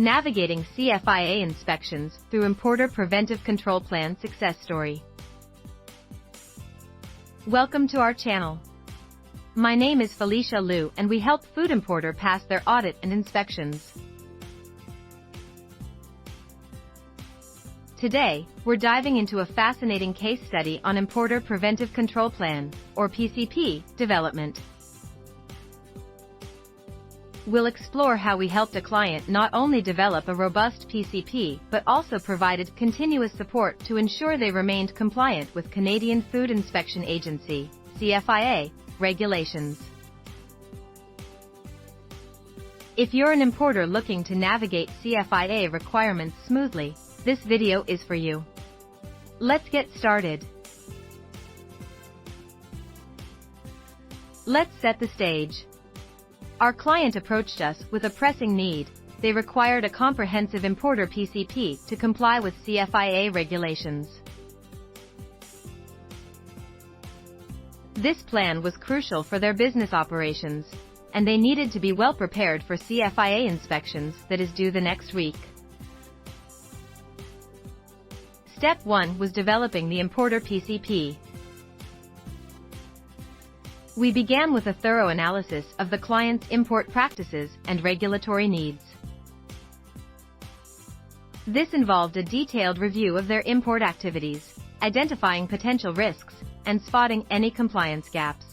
Navigating CFIA Inspections Through Importer Preventive Control Plan Success Story. Welcome to our channel. My name is Felicia Liu and we help food importer pass their audit and inspections. Today, we're diving into a fascinating case study on Importer Preventive Control Plan, or PCP, development. We'll explore how we helped a client not only develop a robust PCP but also provided continuous support to ensure they remained compliant with Canadian Food Inspection Agency, CFIA, regulations. If you're an importer looking to navigate CFIA requirements smoothly, this video is for you. Let's get started. Let's set the stage. Our client approached us with a pressing need. They required a comprehensive importer PCP to comply with CFIA regulations. This plan was crucial for their business operations, and they needed to be well prepared for CFIA inspections that is due the next week. Step 1 was developing the importer PCP. We began with a thorough analysis of the client's import practices and regulatory needs. This involved a detailed review of their import activities, identifying potential risks, and spotting any compliance gaps.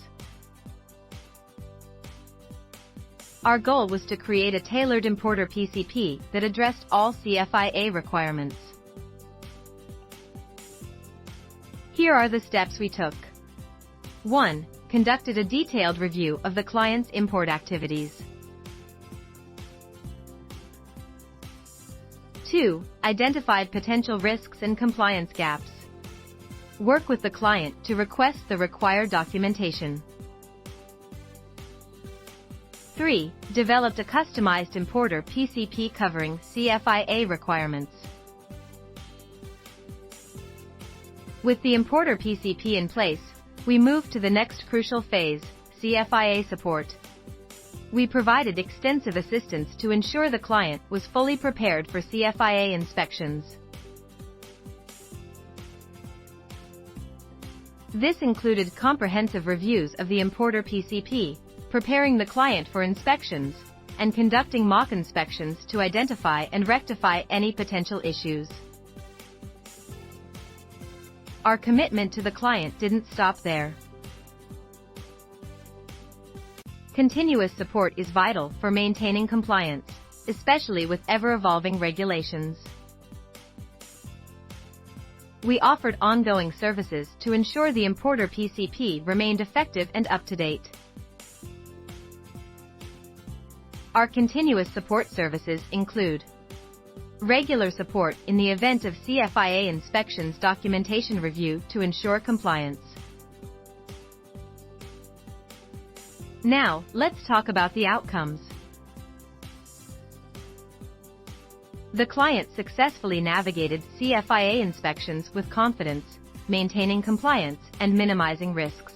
Our goal was to create a tailored importer PCP that addressed all CFIA requirements. Here are the steps we took. 1. Conducted a detailed review of the client's import activities. 2. Identified potential risks and compliance gaps. Work with the client to request the required documentation. 3. Developed a customized importer PCP covering CFIA requirements. With the importer PCP in place, we moved to the next crucial phase, CFIA support. We provided extensive assistance to ensure the client was fully prepared for CFIA inspections. This included comprehensive reviews of the importer PCP, preparing the client for inspections, and conducting mock inspections to identify and rectify any potential issues. Our commitment to the client didn't stop there. Continuous support is vital for maintaining compliance, especially with ever-evolving regulations. We offered ongoing services to ensure the importer PCP remained effective and up-to-date. Our continuous support services include regular support in the event of CFIA inspections, documentation review to ensure compliance. Now, let's talk about the outcomes. The client successfully navigated CFIA inspections with confidence, maintaining compliance and minimizing risks.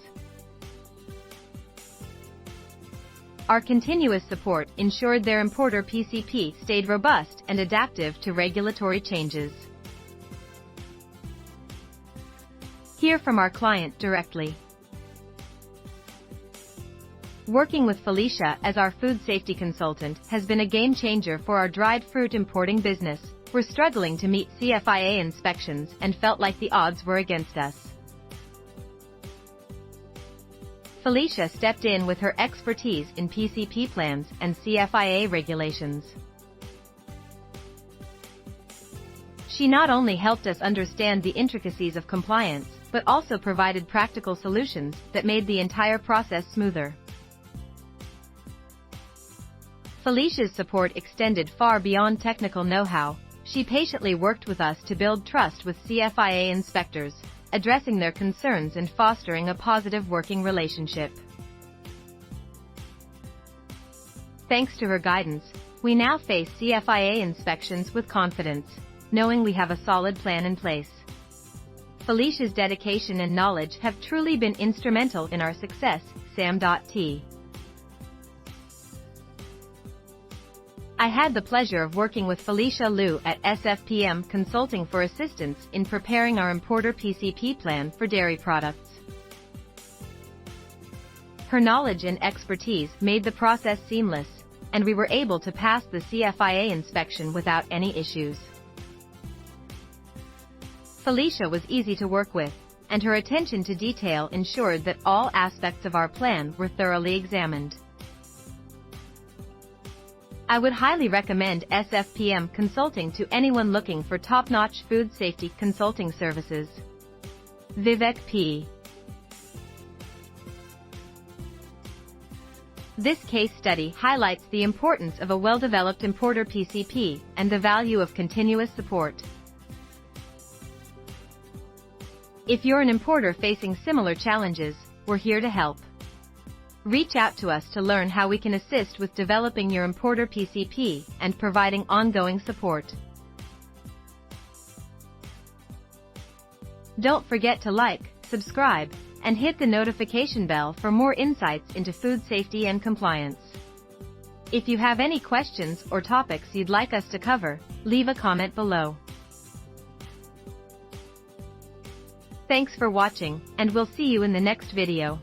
Our continuous support ensured their importer PCP stayed robust and adaptive to regulatory changes. Hear from our client directly. Working with Felicia as our food safety consultant has been a game changer for our dried fruit importing business. We're struggling to meet CFIA inspections and felt like the odds were against us. Felicia stepped in with her expertise in PCP plans and CFIA regulations. She not only helped us understand the intricacies of compliance, but also provided practical solutions that made the entire process smoother. Felicia's support extended far beyond technical know-how. She patiently worked with us to build trust with CFIA inspectors, addressing their concerns and fostering a positive working relationship. Thanks to her guidance, we now face CFIA inspections with confidence, knowing we have a solid plan in place. Felicia's dedication and knowledge have truly been instrumental in our success. Sam.T. I had the pleasure of working with Felicia Liu at SFPM Consulting for assistance in preparing our importer PCP plan for dairy products. Her knowledge and expertise made the process seamless, and we were able to pass the CFIA inspection without any issues. Felicia was easy to work with, and her attention to detail ensured that all aspects of our plan were thoroughly examined. I would highly recommend SFPM Consulting to anyone looking for top-notch food safety consulting services. Vivek P. This case study highlights the importance of a well-developed importer PCP and the value of continuous support. If you're an importer facing similar challenges, we're here to help. Reach out to us to learn how we can assist with developing your importer PCP and providing ongoing support. Don't forget to like, subscribe, and hit the notification bell for more insights into food safety and compliance. If you have any questions or topics you'd like us to cover, leave a comment below. Thanks for watching, and we'll see you in the next video.